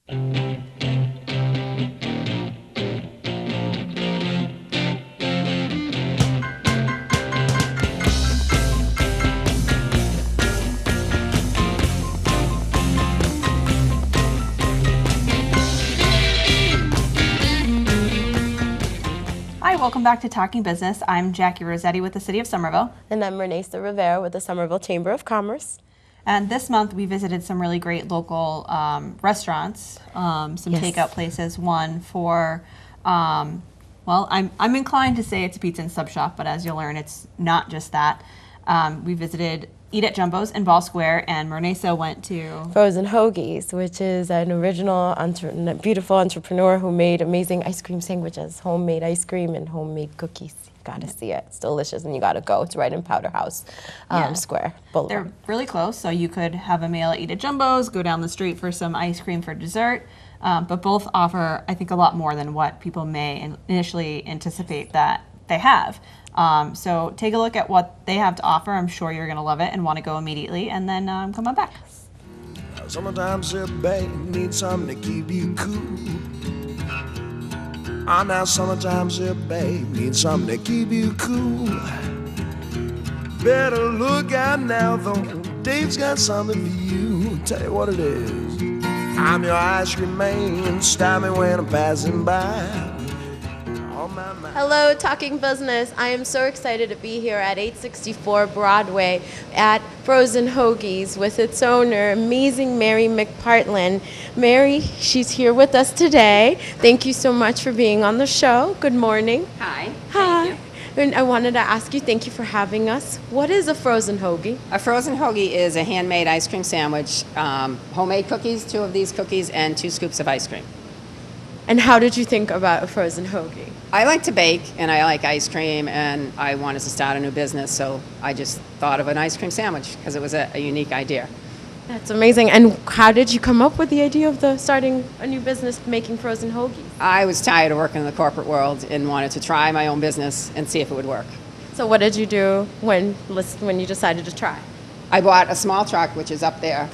Hi, welcome back to Talking Business. I'm Jackie Rossetti with the City of Somerville. And I'm Renee Rivera with the Somerville Chamber of Commerce. And this month we visited some really great local restaurants, some takeout places. One for, well, I'm inclined to say it's a pizza and sub shop, but as you'll learn, it's not just that. We visited Eat at Jumbo's in Ball Square, and Mernesa went to Frozen Hoagies, which is an original, beautiful entrepreneur who made amazing ice cream sandwiches, homemade ice cream and homemade cookies. You gotta see it. It's delicious, and you gotta go. It's right in Powder House Square Boulevard. They're really close, so you could have a meal at Eat at Jumbo's, go down the street for some ice cream for dessert. But both offer, I think, a lot more than what people may initially anticipate that they have. So take a look at what they have to offer. I'm sure you're going to love it and want to go immediately, and then come on back. Sometimes your babe needs something to keep you cool. Now sometimes your babe needs something to keep you cool. Better look out now, though. Dave's got something for you. Tell you what it is. I'm your ice cream man. Stop me when I'm passing by. Hello, Talking Business. I am so excited to be here at 864 Broadway at Frozen Hoagies with its owner, amazing Mary McPartland. Mary, she's here with us today. Thank you so much for being on the show. Good morning. Hi. Hi. Thank you. And I wanted to ask you, thank you for having us. What is a frozen hoagie? A frozen hoagie is a handmade ice cream sandwich, homemade cookies, 2 of these cookies, and 2 scoops of ice cream. And how did you think about a frozen hoagie? I like to bake, and I like ice cream, and I wanted to start a new business, so I just thought of an ice cream sandwich because it was a unique idea. That's amazing. And how did you come up with the idea of starting a new business making frozen hoagies? I was tired of working in the corporate world and wanted to try my own business and see if it would work. So what did you do when you decided to try? I bought a small truck, which is up there.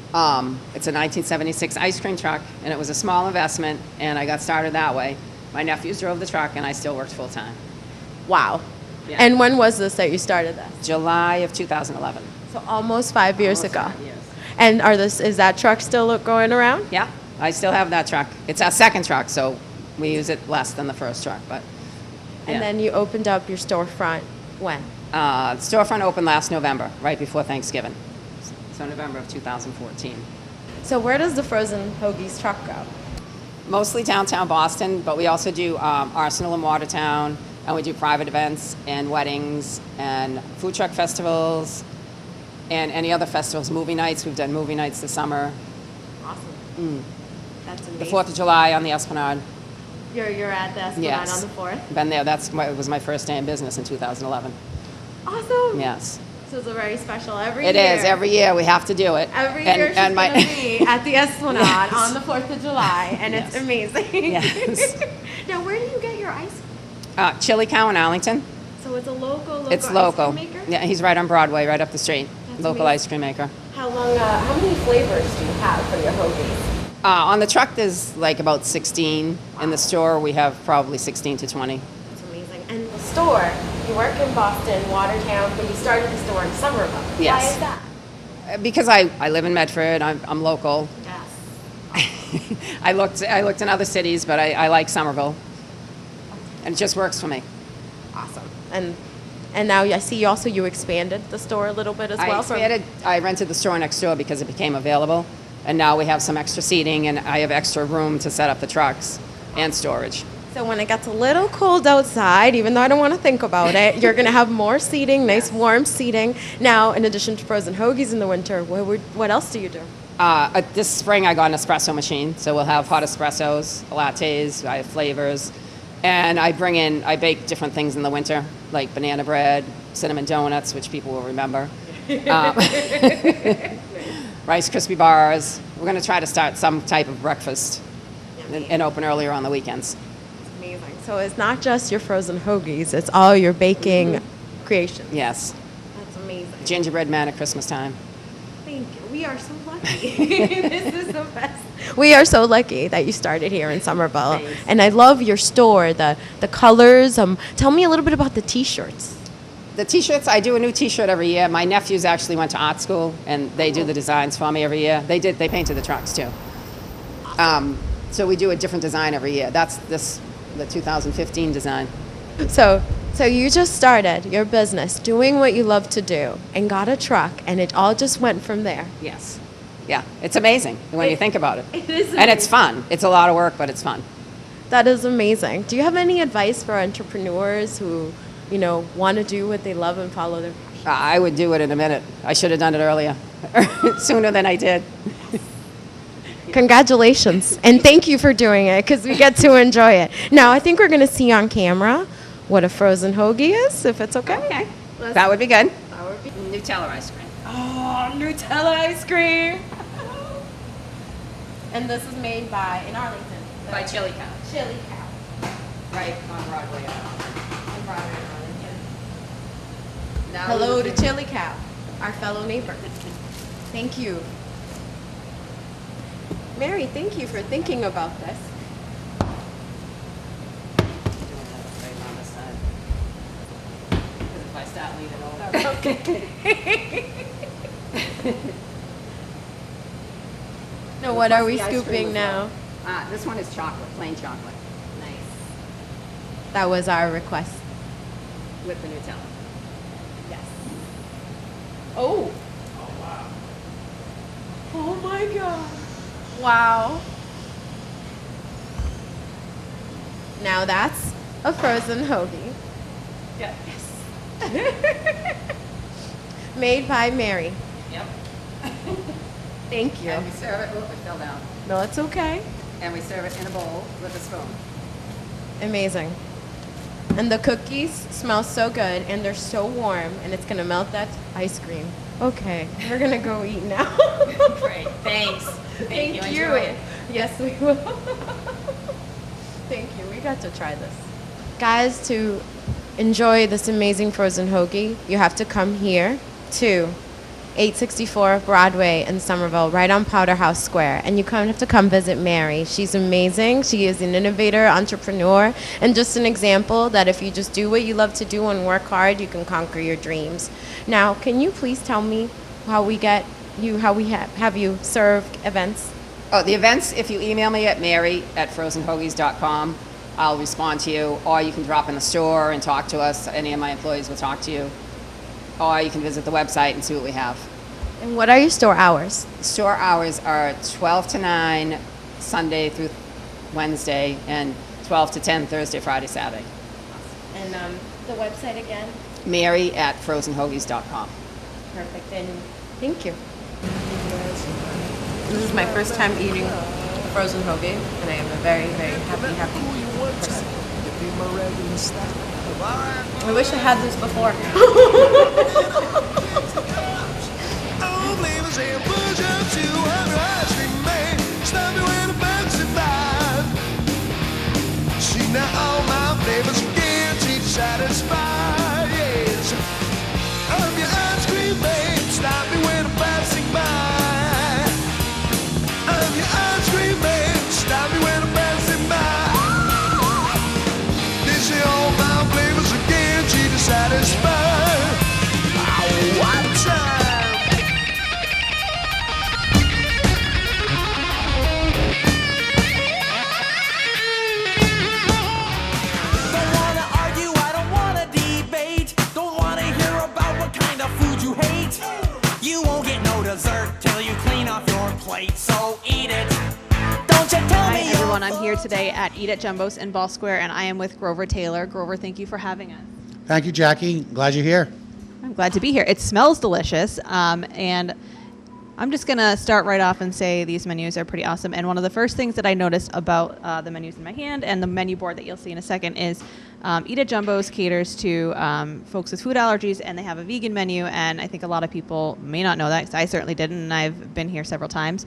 It's a 1976 ice cream truck, and it was a small investment, and I got started that way. My nephews drove the truck, and I still worked full-time. Wow. Yeah. And when was this that you started this? July of 2011. So almost 5 years Almost ago. 5 years. And is that truck still going around? Yeah, I still have that truck. It's our second truck, so we use it less than the first truck, but yeah. And then you opened up your storefront when? The storefront opened last November, right before Thanksgiving. So November of 2014. So where does the frozen hoagies truck go? Mostly downtown Boston, but we also do Arsenal and Watertown, and we do private events and weddings and food truck festivals and any other festivals, movie nights. We've done movie nights this summer. Awesome. That's amazing. The 4th of July on the Esplanade. You're at the Esplanade Yes. on the 4th? Been there. It was my first day in business in 2011. Awesome. Yes. So it's a very special every year. It is. Every year we have to do it. Every year she's going to be at the Esplanade Yes. on the 4th of July, and Yes. it's amazing. Yes. Now, where do you get your ice cream? Chili Cow in Arlington. So it's a local It's ice local. cream maker? Yeah, he's right on Broadway, right up the street. That's Local amazing. ice cream maker. How many flavors do you have for your hoagies? On the truck, there's like about 16. In the store, we have probably 16 to 20. That's amazing. And the store, you work in Boston, Watertown, but you started the store in Somerville. Yes. Why is that? Because I live in Medford, I'm local. Yes. I looked in other cities, but I like Somerville. And it just works for me. Awesome. And now I see you expanded the store a little bit as well. I rented the store next door because it became available. And now we have some extra seating, and I have extra room to set up the trucks and storage. So when it gets a little cold outside, even though I don't want to think about it, you're going to have more seating, nice warm seating. Now, in addition to frozen hoagies in the winter, what else do you do? This spring I got an espresso machine, so we'll have hot espressos, lattes, I have flavors. And I bake different things in the winter, like banana bread, cinnamon donuts, which people will remember. Rice Krispie bars. We're going to try to start some type of breakfast and open earlier on the weekends. Amazing. So it's not just your frozen hoagies, it's all your baking creations. Yes. That's amazing. Gingerbread man at Christmas time. Thank you. We are so lucky. This is the best. We are so lucky that you started here in Somerville. Thanks. And I love your store, the colors. Tell me a little bit about the T-shirts. The T-shirts, I do a new T-shirt every year. My nephews actually went to art school, and they do the designs for me every year. They painted the trucks too. So we do a different design every year. That's the 2015 design. So you just started your business doing what you love to do and got a truck, and it all just went from there. Yes. Yeah, it's amazing when you think about it. It is And it's fun. It's a lot of work, but it's fun. That is amazing. Do you have any advice for entrepreneurs who, want to do what they love and follow their passion? I would do it in a minute. I should have done it earlier, sooner than I did. Congratulations. And thank you for doing it because we get to enjoy it. Now, I think we're going to see on camera what a frozen hoagie is, if it's okay. Okay. That would be good. Nutella ice cream. Oh, Nutella ice cream. And this is made in Arlington. By Chili Cow. Chili Cow. Right on Broadway. In Broadway, Arlington. Now Hello to Chili Cow, our fellow neighbor. Thank you. Mary, thank you for thinking about this. If I start leaving over. Now, what are we The ice cream scooping as now? well. This one is chocolate, plain chocolate. Nice. That was our request. With the Nutella. Yes. Oh. Oh my God. Wow. Now that's a frozen hoagie. Yes. Made by Mary. Yep. Thank you. And we serve it, it fell down. No, it's okay. And we serve it in a bowl with a spoon. Amazing. And the cookies smell so good and they're so warm and it's gonna melt that ice cream. Okay, we're gonna go eat now. Great, thanks. Thank you. Enjoy it. Yes, we will. Thank you. We got to try this. Guys, to enjoy this amazing frozen hoagie, you have to come here to 864 Broadway in Somerville, right on Powder House Square. And you have to come visit Mary. She's amazing. She is an innovator, entrepreneur, and just an example that if you just do what you love to do and work hard, you can conquer your dreams. Now, can you please tell me how we have you serve events? Oh, the events, if you email me at mary@frozenhoagies.com, I'll respond to you. Or you can drop in the store and talk to us. Any of my employees will talk to you. Or you can visit the website and see what we have. And what are your store hours? Store hours are 12 to 9, Sunday through Wednesday, and 12 to 10, Thursday, Friday, Saturday. And the website again? mary@frozenhoagies.com. Perfect. And thank you. This is my first time eating frozen hoagie, and I am a very, very happy person. I wish I had this before. Oh, flavors and push up to under ice cream man. Stop me when the bugs are fine. See now all my flavors are guaranteed to satisfy. Yes, I'm your ice cream man. Stop me when I'm passing by. I'm your ice cream man. Stop me when I'm passing by. They say all my flavors are guaranteed to satisfy. Oh, what time? Don't wanna argue, I don't wanna debate. Don't wanna hear about what kind of food you hate. You won't get no dessert till you clean off your plate, so eat it. Don't you tell Hi me everyone, I'm here today at Eat at Jumbo's in Ball Square, and I am with Grover Taylor. Grover, thank you for having us. Thank you, Jackie. Glad you're here. I'm glad to be here. It smells delicious, and I'm just going to start right off and say these menus are pretty awesome. And one of the first things that I noticed about the menus in my hand and the menu board that you'll see in a second is Eat at Jumbo's caters to folks with food allergies, and they have a vegan menu. And I think a lot of people may not know that, because I certainly didn't, and I've been here several times.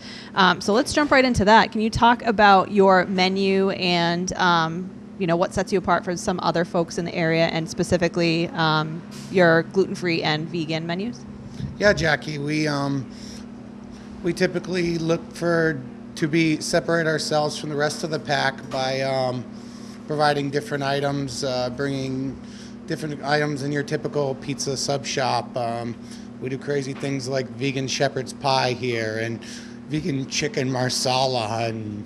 So let's jump right into that. Can you talk about your menu and what sets you apart from some other folks in the area, and specifically your gluten-free and vegan menus? Yeah, Jackie, We typically look to separate ourselves from the rest of the pack by providing different items, bringing different items in your typical pizza sub shop. We do crazy things like vegan shepherd's pie here, and vegan chicken marsala, and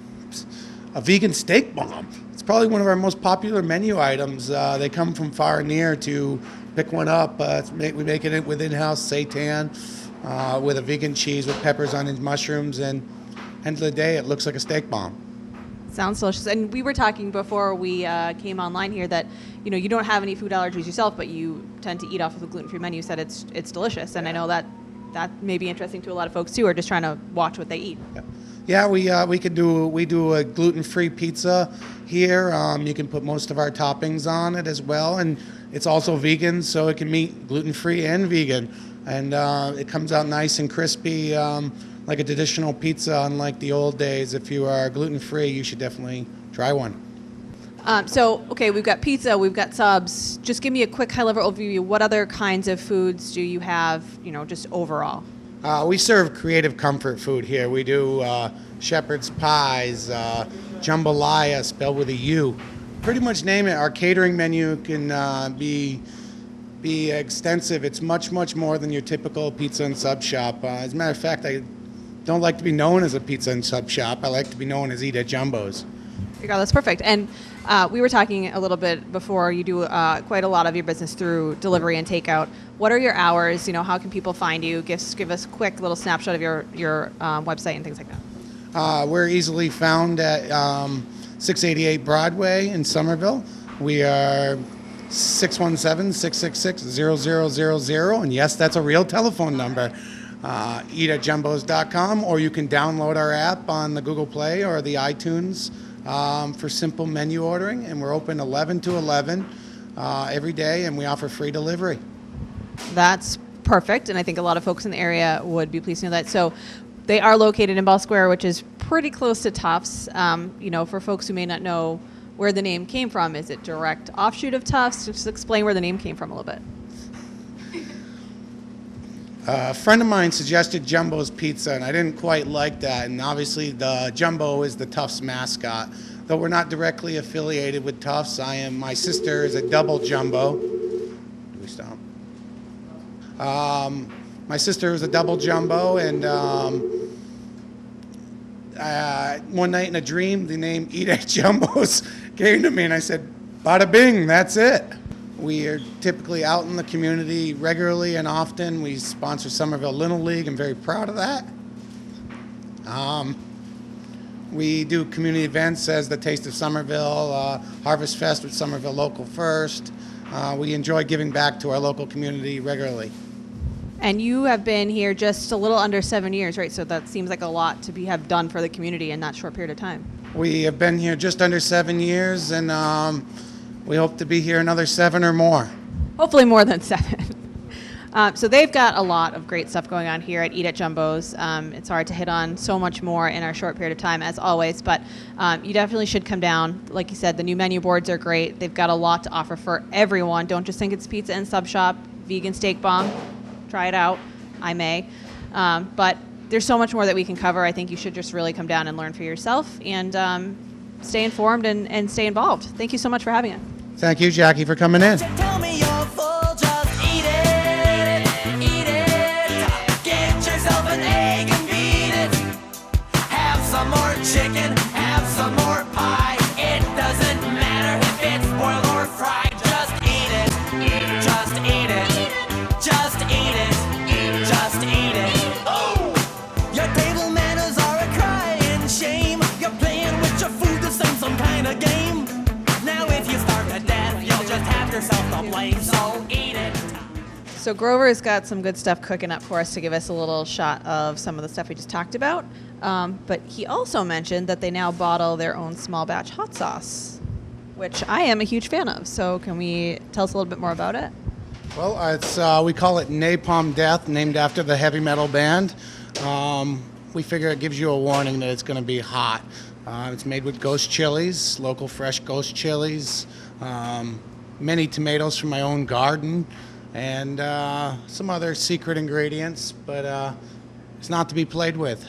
a vegan steak bomb. It's probably one of our most popular menu items. They come from far and near to pick one up. We make it with in-house seitan, with a vegan cheese with peppers, onions, mushrooms, and end of the day, it looks like a steak bomb. Sounds delicious. And we were talking before we came online here that you don't have any food allergies yourself, but you tend to eat off of the gluten-free menu. You said it's delicious, and I know that may be interesting to a lot of folks too, who are just trying to watch what they eat. Yeah, we do a gluten-free pizza here. You can put most of our toppings on it as well, and it's also vegan, so it can meet gluten-free and vegan, and it comes out nice and crispy. Like a traditional pizza, unlike the old days. If you are gluten-free, you should definitely try one. Okay, we've got pizza, we've got subs. Just give me a quick high-level overview. What other kinds of foods do you have, just overall? We serve creative comfort food here. We do shepherd's pies, jambalaya, spelled with a U. Pretty much name it. Our catering menu can be extensive. It's much, much more than your typical pizza and sub shop. As a matter of fact, I don't like to be known as a pizza and sub shop. I like to be known as Eat at Jumbo's. There you go, that's perfect. And we were talking a little bit before. You do quite a lot of your business through delivery and takeout. What are your hours? How can people find you? Give us a quick little snapshot of your website and things like that. We're easily found at 688 Broadway in Somerville. We are 617-666-0000, and yes, that's a real telephone number. Eatatjumbos.com, or you can download our app on the Google Play or the iTunes for simple menu ordering, and we're open 11 to 11 every day, and we offer free delivery. That's perfect, and I think a lot of folks in the area would be pleased to know that. So they are located in Bell Square, which is pretty close to Tufts. For folks who may not know where the name came from, is it direct offshoot of Tufts? Just explain where the name came from a little bit. A friend of mine suggested Jumbo's Pizza, and I didn't quite like that. And obviously, the Jumbo is the Tufts mascot. Though we're not directly affiliated with Tufts, my sister is a double Jumbo. Do we stop? My sister is a double Jumbo, and one night in a dream, the name Eat at Jumbo's came to me, and I said, bada bing, that's it. We are typically out in the community regularly and often. We sponsor Somerville Little League. I'm very proud of that. We do community events as the Taste of Somerville, Harvest Fest with Somerville Local First. We enjoy giving back to our local community regularly. And you have been here just a little under 7 years, right? So that seems like a lot to have done for the community in that short period of time. We have been here just under 7 years, and we hope to be here another 7 or more. Hopefully more than 7. So they've got a lot of great stuff going on here at Eat at Jumbo's. It's hard to hit on so much more in our short period of time, as always, but you definitely should come down. Like you said, the new menu boards are great. They've got a lot to offer for everyone. Don't just think it's pizza and sub shop. Vegan steak bomb. Try it out. I may. But there's so much more that we can cover. I think you should just really come down and learn for yourself and stay informed and stay involved. Thank you so much for having us. Thank you, Jackie, for coming in. Tell me you're full, just eat it, eat it. Get yourself an egg and beat it. Have some more chicken, have some more pie. It doesn't matter if it's boiled or fried. Just eat it, just eat it, just eat it, just eat it. Oh, your table manners are a crying shame. You're playing with your food the same some kind of game. Now if you starve to death, you'll just have yourself to blame, so eat it. So Grover's got some good stuff cooking up for us to give us a little shot of some of the stuff we just talked about. But he also mentioned that they now bottle their own small batch hot sauce, which I am a huge fan of. So can we tell us a little bit more about it? Well, we call it Napalm Death, named after the heavy metal band. We figure it gives you a warning that it's going to be hot. It's made with ghost chilies, local fresh ghost chilies, many tomatoes from my own garden, and some other secret ingredients. But It's not to be played with.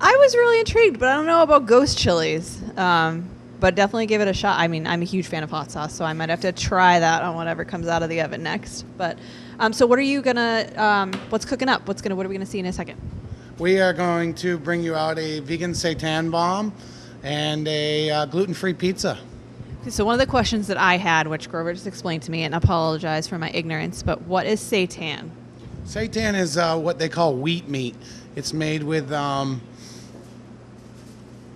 I was really intrigued, but I don't know about ghost chilies. But definitely give it a shot. I mean, I'm a huge fan of hot sauce, so I might have to try that on whatever comes out of the oven next. But so what are you gonna? What's cooking up? What are we gonna see in a second? We are going to bring you out a vegan seitan bomb and a gluten-free pizza. So one of the questions that I had, which Grover just explained to me, and apologize for my ignorance, but what is seitan? Seitan is what they call wheat meat. It's made with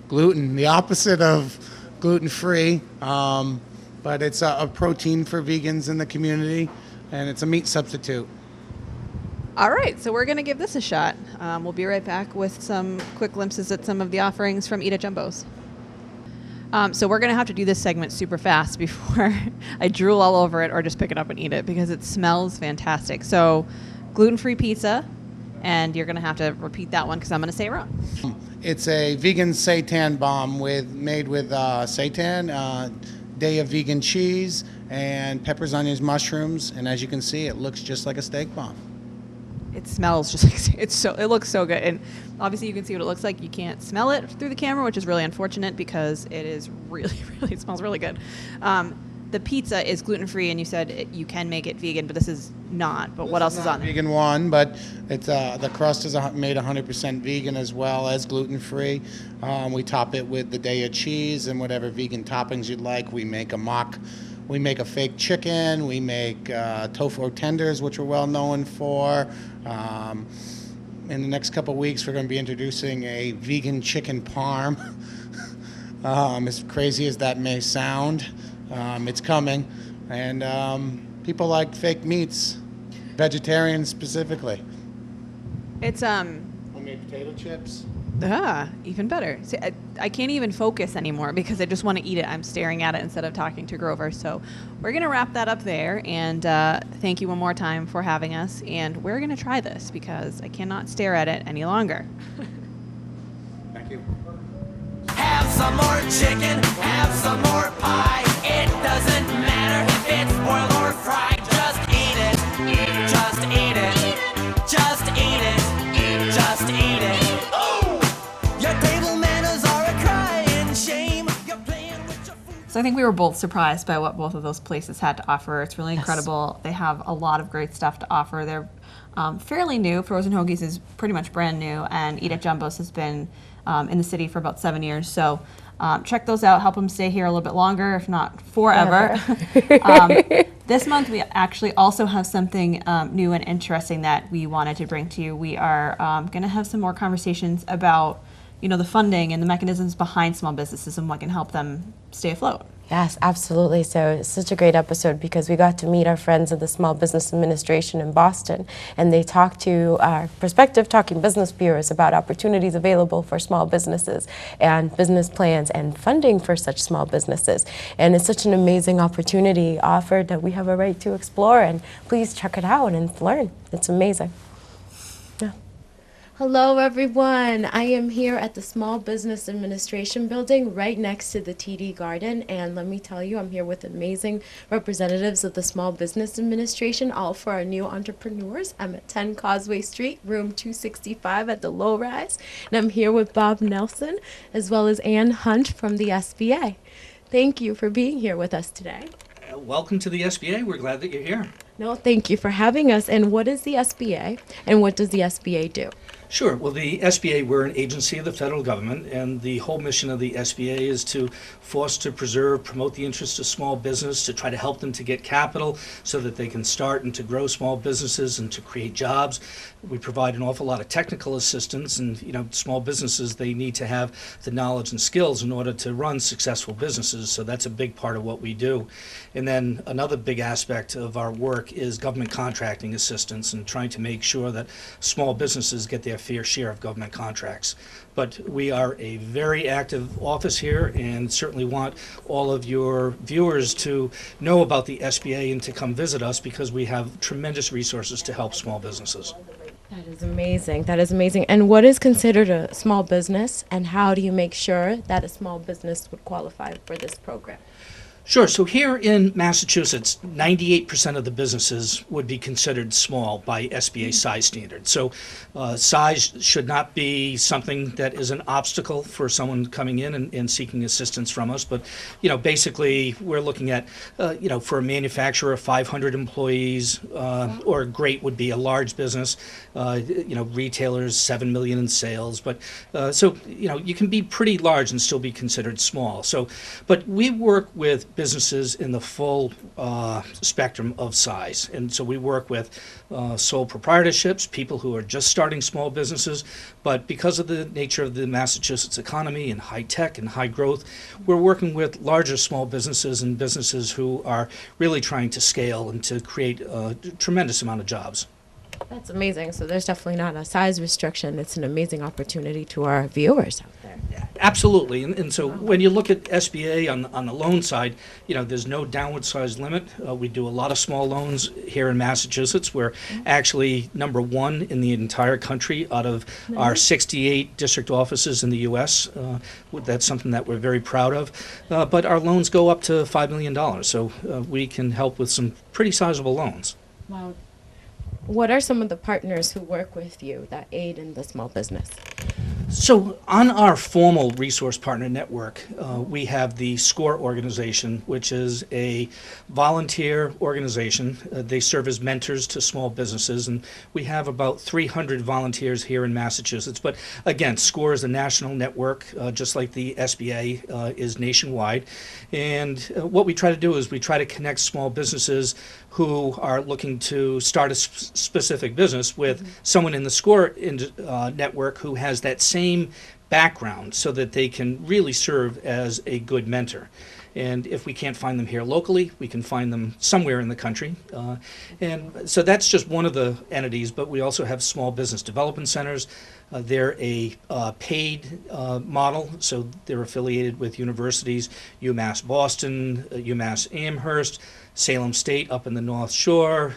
gluten, the opposite of gluten-free, but it's a protein for vegans in the community, and it's a meat substitute. All right, so we're going to give this a shot. We'll be right back with some quick glimpses at some of the offerings from Eat at Jumbo's. So we're going to have to do this segment super fast before I drool all over it or just pick it up and eat it because it smells fantastic. So gluten-free pizza, and you're going to have to repeat that one because I'm going to say it wrong. It's a vegan seitan bomb made with seitan, day of vegan cheese, and peppers, onions, mushrooms. And as you can see, it looks just like a steak bomb. It smells just like it looks so good, and obviously you can see what it looks like. You can't smell it through the camera, which is really unfortunate because it is really it smells really good. The pizza is gluten-free, and you said you can make it vegan, but this is not. But what else is on there? Vegan one, but it's the crust is made 100% vegan as well as gluten-free. We top it with the day of cheese and whatever vegan toppings you'd like. We make a fake chicken. We make tofu tenders, which we're well known for. In the next couple of weeks, we're going to be introducing a vegan chicken parm. As crazy as that may sound, it's coming. And people like fake meats, vegetarians specifically. It's We made potato chips. Even better. See, I can't even focus anymore because I just want to eat it. I'm staring at it instead of talking to Grover. So we're going to wrap that up there. And thank you one more time for having us. And we're going to try this because I cannot stare at it any longer. Thank you. Have some more chicken, have some more pie. It doesn't matter if it's boiled or fried. Just eat it. Just eat it. Just eat it. Just eat it. Your table manners are a crying shame. You're playing with your food. So I think we were both surprised by what both of those places had to offer. It's really incredible. They have a lot of great stuff to offer. They're fairly new. Frozen Hoagies is pretty much brand new, and Eat at Jumbo's has been in the city for about 7 years. So check those out. Help them stay here a little bit longer, if not forever. This month we actually also have something new and interesting that we wanted to bring to you. We are going to have some more conversations about the funding and the mechanisms behind small businesses and what can help them stay afloat. Yes, absolutely. So it's such a great episode because we got to meet our friends at the Small Business Administration in Boston, and they talked to our prospective Talking Business viewers about opportunities available for small businesses and business plans and funding for such small businesses. And it's such an amazing opportunity offered that we have a right to explore, and please check it out and learn. It's amazing. Hello everyone, I am here at the Small Business Administration building right next to the TD Garden, and let me tell you, I'm here with amazing representatives of the Small Business Administration, all for our new entrepreneurs. I'm at 10 Causeway Street, room 265 at the low rise, and I'm here with Bob Nelson as well as Ann Hunt from the SBA. Thank you for being here with us today. Welcome to the SBA. We're glad that you're here. No, thank you for having us. And what is the SBA, and what does the SBA do? Sure. Well, the SBA, we're an agency of the federal government, and the whole mission of the SBA is to foster, preserve, promote the interests of small business, to try to help them to get capital so that they can start and to grow small businesses and to create jobs. We provide an awful lot of technical assistance, and small businesses, they need to have the knowledge and skills in order to run successful businesses, so that's a big part of what we do. And then another big aspect of our work is government contracting assistance and trying to make sure that small businesses get their fair share of government contracts. But we are a very active office here and certainly want all of your viewers to know about the SBA and to come visit us because we have tremendous resources to help small businesses. That is amazing. That is amazing. And what is considered a small business, and how do you make sure that a small business would qualify for this program? Sure. So here in Massachusetts, 98% of the businesses would be considered small by SBA size standards. So size should not be something that is an obstacle for someone coming in and seeking assistance from us. But, basically we're looking at, for a manufacturer, 500 employees, or great would be a large business, retailers, 7 million in sales. But you can be pretty large and still be considered small. So, but we work with businesses in the full spectrum of size. And so we work with sole proprietorships, people who are just starting small businesses, but because of the nature of the Massachusetts economy and high tech and high growth, we're working with larger small businesses and businesses who are really trying to scale and to create a tremendous amount of jobs. That's amazing. So there's definitely not a size restriction. It's an amazing opportunity to our viewers out there. Absolutely, and so when you look at SBA on the loan side, there's no downward size limit. We do a lot of small loans here in Massachusetts. We're actually number one in the entire country out of our 68 district offices in the U.S. That's something that we're very proud of. But our loans go up to $5 million, so we can help with some pretty sizable loans. Wow. What are some of the partners who work with you that aid in the small business? So on our formal resource partner network, we have the SCORE organization, which is a volunteer organization. They serve as mentors to small businesses, and we have about 300 volunteers here in Massachusetts. But again, SCORE is a national network, just like the SBA is nationwide. And what we try to do is we try to connect small businesses who are looking to start a specific business with someone in the SCORE network who has that same background, so that they can really serve as a good mentor. And if we can't find them here locally, we can find them somewhere in the country. And so that's just one of the entities, but we also have small business development centers. They're a paid model, so they're affiliated with universities, UMass Boston, UMass Amherst, Salem State up in the North Shore,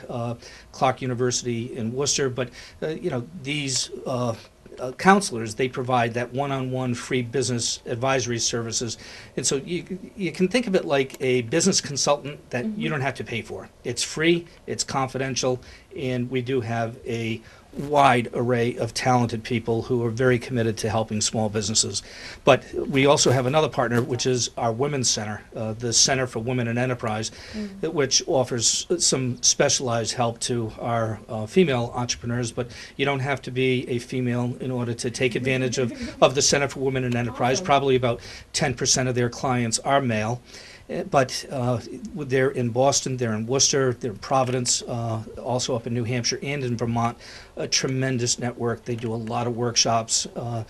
Clark University in Worcester. But these counselors, they provide that one-on-one free business advisory services. And so you can think of it like a business consultant that you don't have to pay for. It's free, it's confidential, and we do have a wide array of talented people who are very committed to helping small businesses. But we also have another partner, which is our Women's Center, the Center for Women in Enterprise, which offers some specialized help to our female entrepreneurs. But you don't have to be a female in order to take advantage of the Center for Women in Enterprise. Probably about 10% of their clients are male. But they're in Boston, they're in Worcester, they're in Providence, also up in New Hampshire and in Vermont. A tremendous network. They do a lot of workshops, a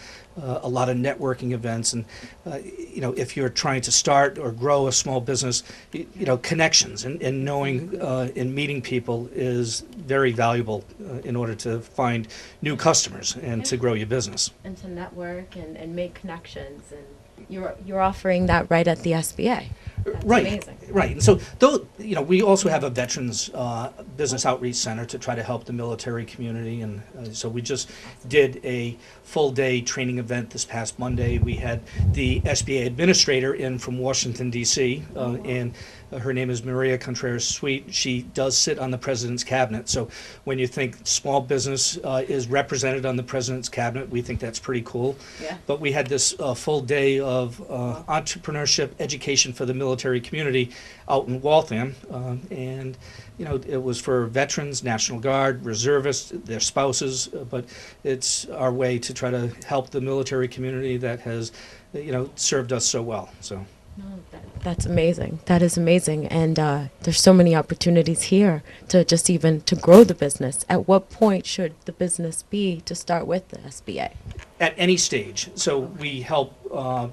lot of networking events. And, if you're trying to start or grow a small business, connections and knowing and meeting people is very valuable in order to find new customers and to grow your business. And to network and make connections. And you're offering that right at the SBA. That's Right, amazing. right. And so, we also have a Veterans Business Outreach Center to try to help the military community. And so we just did a full-day training event this past Monday. We had the SBA administrator in from Washington, D.C., and her name is Maria Contreras-Sweet. She does sit on the President's Cabinet. So when you think small business is represented on the President's Cabinet, we think that's pretty cool. Yeah. But we had this full day of entrepreneurship education for the military community out in Waltham. And, it was for veterans, National Guard, reservists, their spouses. But it's our way to try to help the military community that has, served us so well. So. No, that's amazing. That is amazing. And there's so many opportunities here to just even to grow the business. At what point should the business be to start with the SBA? At any stage. So we help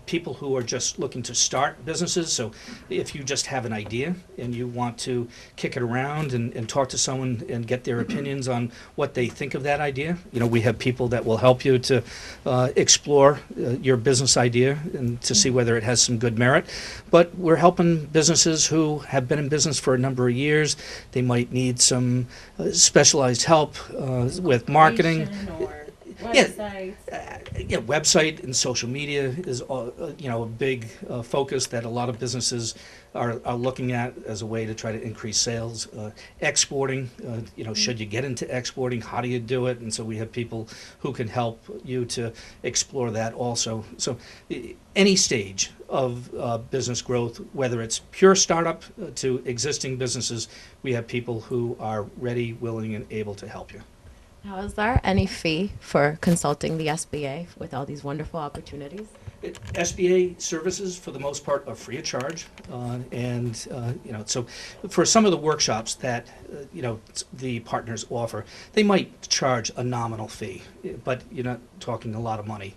people who are just looking to start businesses. So if you just have an idea and you want to kick it around and talk to someone and get their opinions on what they think of that idea, we have people that will help you to explore your business idea and to see whether it has some good merit. But we're helping businesses who have been in business for a number of years. They might need some specialized help with marketing. Yeah, website and social media is a big focus that a lot of businesses are looking at as a way to try to increase sales. Exporting, should you get into exporting, how do you do it? And so we have people who can help you to explore that also. So any stage of business growth, whether it's pure startup to existing businesses, we have people who are ready, willing, and able to help you. Now, is there any fee for consulting the SBA with all these wonderful opportunities? SBA services, for the most part, are free of charge, so for some of the workshops that the partners offer, they might charge a nominal fee, but you're not talking a lot of money.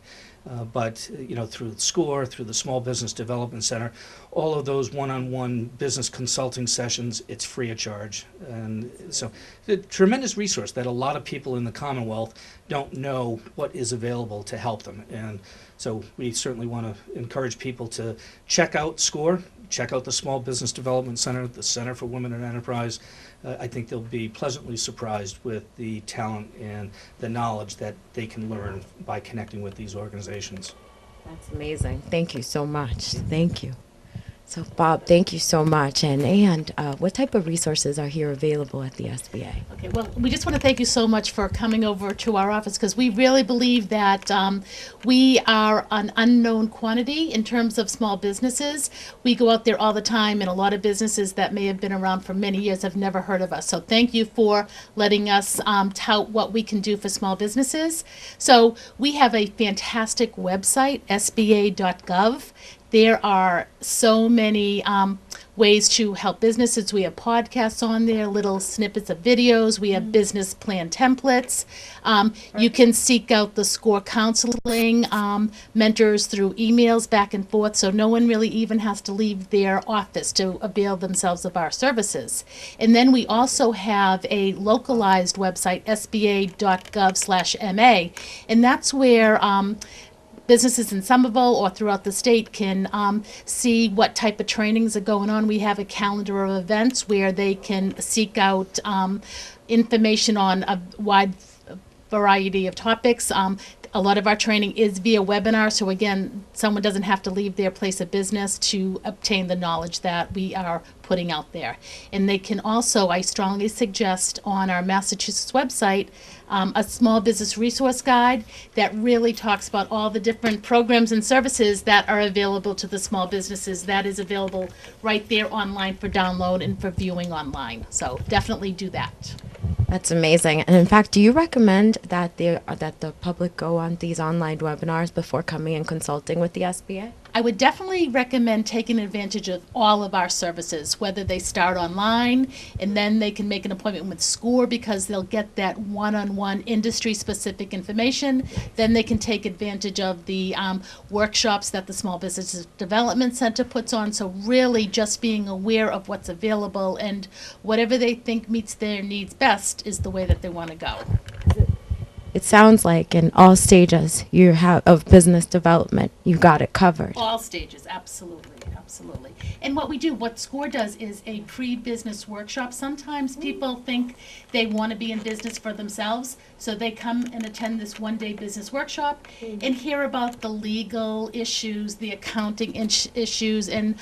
But through SCORE, through the Small Business Development Center, all of those one-on-one business consulting sessions, it's free of charge. And so a tremendous resource that a lot of people in the Commonwealth don't know what is available to help them. And so we certainly want to encourage people to check out SCORE, check out the Small Business Development Center, the Center for Women in Enterprise. I think they'll be pleasantly surprised with the talent and the knowledge that they can learn by connecting with these organizations. That's amazing. Thank you so much. Thank you. So, Bob, thank you so much. And what type of resources are here available at the SBA? Okay, well, we just want to thank you so much for coming over to our office, because we really believe that we are an unknown quantity in terms of small businesses. We go out there all the time, and a lot of businesses that may have been around for many years have never heard of us. So thank you for letting us tout what we can do for small businesses. So we have a fantastic website, sba.gov. There are so many ways to help businesses. We have podcasts on there, little snippets of videos. We have business plan templates. You can seek out the SCORE counseling mentors through emails back and forth, so no one really even has to leave their office to avail themselves of our services. And then we also have a localized website, sba.gov/MA, and that's where businesses in Somerville or throughout the state can see what type of trainings are going on. We have a calendar of events where they can seek out information on a wide variety of topics. A lot of our training is via webinar, so again, someone doesn't have to leave their place of business to obtain the knowledge that we are putting out there. And they can also, I strongly suggest, on our Massachusetts website, a small business resource guide that really talks about all the different programs and services that are available to the small businesses. That is available right there online for download and for viewing online. So definitely do that. That's amazing. And in fact, do you recommend that the public go on these online webinars before coming and consulting with the SBA? I would definitely recommend taking advantage of all of our services, whether they start online and then they can make an appointment with SCORE because they'll get that one-on-one industry-specific information. Then they can take advantage of the workshops that the Small Business Development Center puts on. So really just being aware of what's available, and whatever they think meets their needs best is the way that they want to go. It sounds like in all stages you have of business development, you got it covered. All stages, absolutely, absolutely. And what SCORE does is a pre-business workshop. Sometimes people think they want to be in business for themselves, so they come and attend this one-day business workshop and hear about the legal issues, the accounting issues, and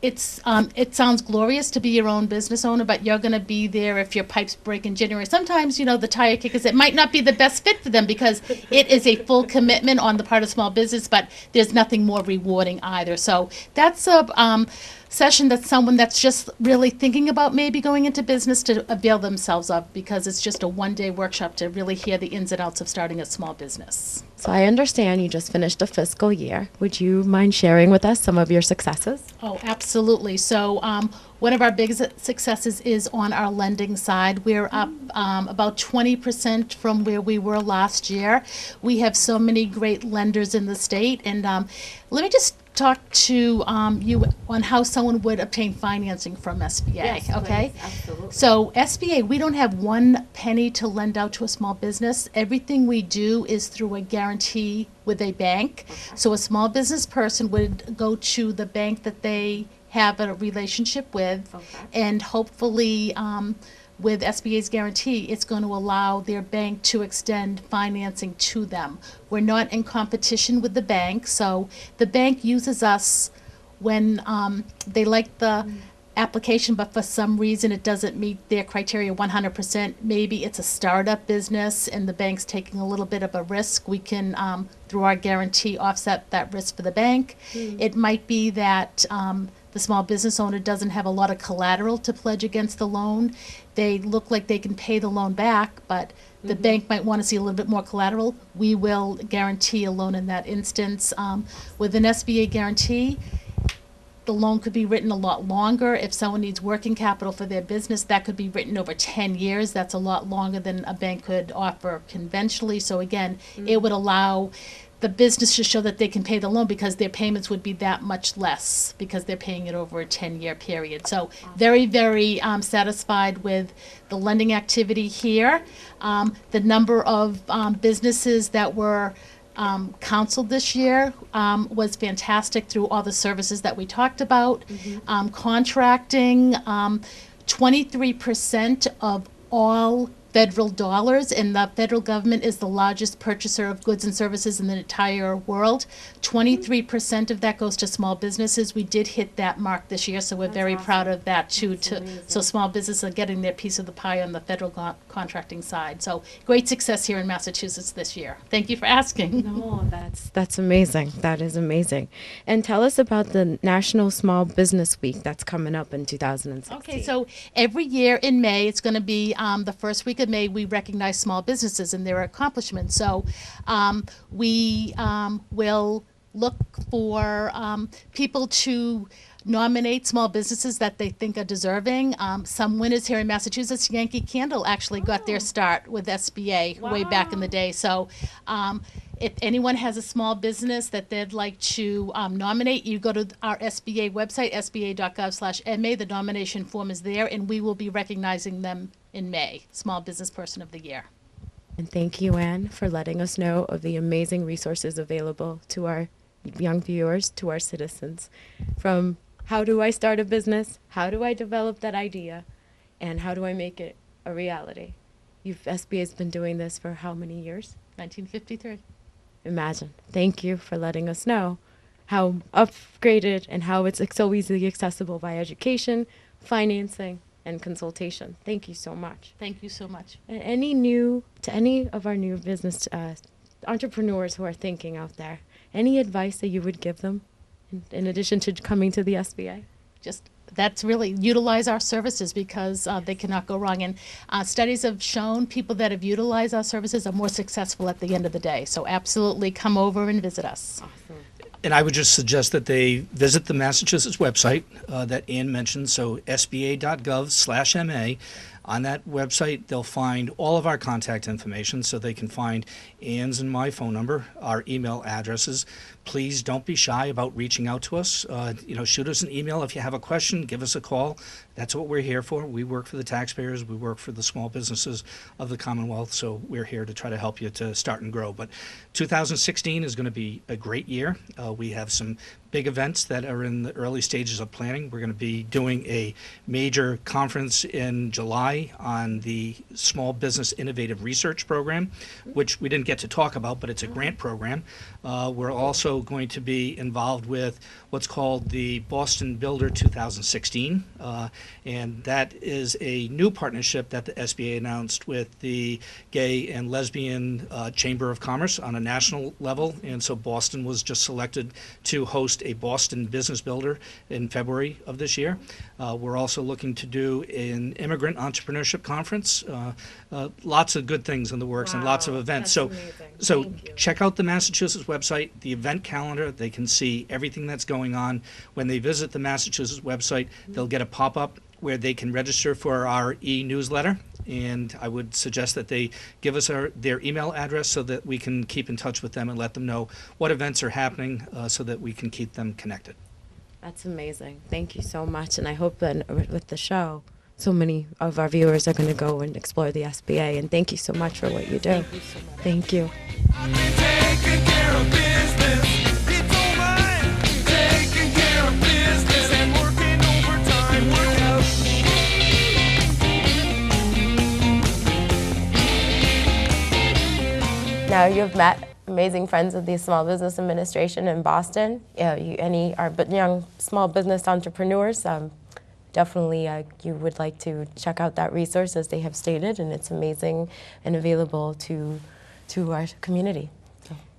it sounds glorious to be your own business owner, but you're going to be there if your pipes break in January. Sometimes, the tire kickers, it might not be the best fit for them because it is a full commitment on the part of small business, but there's nothing more rewarding either. So that's a session that someone that's just really thinking about maybe going into business to avail themselves of, because it's just a one-day workshop to really hear the ins and outs of starting a small business. So I understand you just finished a fiscal year. Would you mind sharing with us some of your successes? Oh, absolutely. So one of our biggest successes is on our lending side. We're up about 20% from where we were last year. We have so many great lenders in the state. And let me just talk to you on how someone would obtain financing from SBA. Yes, okay? please. Absolutely. So SBA, we don't have one penny to lend out to a small business. Everything we do is through a guarantee with a bank. Okay. So a small business person would go to the bank that they have a relationship with, okay, and hopefully with SBA's guarantee, it's going to allow their bank to extend financing to them. We're not in competition with the bank, so the bank uses us when they like the application, but for some reason it doesn't meet their criteria 100%. Maybe it's a startup business and the bank's taking a little bit of a risk. We can, through our guarantee, offset that risk for the bank. It might be that the small business owner doesn't have a lot of collateral to pledge against the loan. They look like they can pay the loan back, but the bank might want to see a little bit more collateral. We will guarantee a loan in that instance. With an SBA guarantee, the loan could be written a lot longer. If someone needs working capital for their business, that could be written over 10 years. That's a lot longer than a bank could offer conventionally. So again, it would allow the business to show that they can pay the loan because their payments would be that much less because they're paying it over a 10-year period. So very, very satisfied with the lending activity here. The number of businesses that were counseled this year was fantastic through all the services that we talked about. Contracting, 23% of all federal dollars, and the federal government is the largest purchaser of goods and services in the entire world. 23% of that goes to small businesses. We did hit that mark this year, so we're very proud of that too. So small businesses are getting their piece of the pie on the federal contracting side. So great success here in Massachusetts this year. Thank you for asking. No, that's amazing. That is amazing. And tell us about the National Small Business Week that's coming up in 2016. Okay, so every year in May, it's going to be the first week of May, we recognize small businesses and their accomplishments. So we will look for people to nominate small businesses that they think are deserving. Some winners here in Massachusetts, Yankee Candle actually got their start with SBA way back in the day. So if anyone has a small business that they'd like to nominate, you go to our SBA website, sba.gov/MA. The nomination form is there, and we will be recognizing them in May, Small Business Person of the Year. And thank you, Anne, for letting us know of the amazing resources available to our young viewers, to our citizens, from how do I start a business, how do I develop that idea, and how do I make it a reality. SBA has been doing this for how many years? 1953. Imagine. Thank you for letting us know how upgraded and how it's so easily accessible by education, financing, and consultation. Thank you so much. Thank you so much. And any of our new business entrepreneurs who are thinking out there, any advice that you would give them in addition to coming to the SBA? Just that's really utilize our services because they cannot go wrong. And studies have shown people that have utilized our services are more successful at the end of the day. So absolutely come over and visit us. Awesome. And I would just suggest that they visit the Massachusetts website that Ann mentioned, so sba.gov/MA. On that website, they'll find all of our contact information, so they can find Ann's and my phone number, our email addresses. Please don't be shy about reaching out to us. Shoot us an email if you have a question. Give us a call. That's what we're here for. We work for the taxpayers. We work for the small businesses of the Commonwealth, so we're here to try to help you to start and grow. But 2016 is going to be a great year. We have some big events that are in the early stages of planning. We're going to be doing a major conference in July on the Small Business Innovative Research Program, which we didn't get to talk about, but it's a grant program. We're also going to be involved with what's called the Boston Builder 2016, and that is a new partnership that the SBA announced with the Gay and Lesbian Chamber of Commerce on a national level, and so Boston was just selected to host a Boston Business Builder in February of this year. We're also looking to do an immigrant entrepreneurship conference. Lots of good things in the works and lots of events. So check out the Massachusetts website, the event calendar. They can see everything that's going on. When they visit the Massachusetts website, they'll get a pop-up where they can register for our e-newsletter. And I would suggest that they give us their email address so that we can keep in touch with them and let them know what events are happening so that we can keep them connected. That's amazing. Thank you so much. And I hope that with the show, so many of our viewers are going to go and explore the SBA. And thank you so much for what you do. Thank you so much. Thank you. Taking care of business, it's all right. Taking care of business and working overtime. Now you've met amazing friends of the Small Business Administration in Boston. Any are young small business entrepreneurs, definitely you would like to check out that resource as they have stated, and it's amazing and available to our community.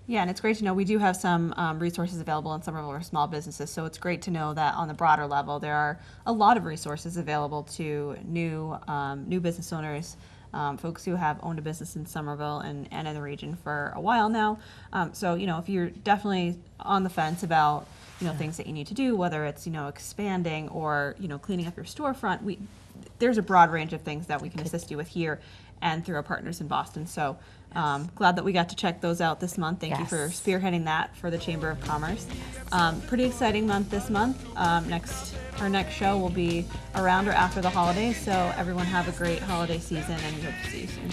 Yeah, and it's great to know we do have some resources available in Somerville for small businesses, so it's great to know that on the broader level there are a lot of resources available to new business owners, folks who have owned a business in Somerville and in the region for a while now. So, if you're definitely on the fence about, things that you need to do, whether it's, expanding or, cleaning up your storefront, there's a broad range of things that we can assist you with here and through our partners in Boston. So glad that we got to check those out this month. Thank you for spearheading that for the Chamber of Commerce. Pretty exciting month this month. Our next show will be around or after the holidays, so everyone have a great holiday season, and we hope to see you soon.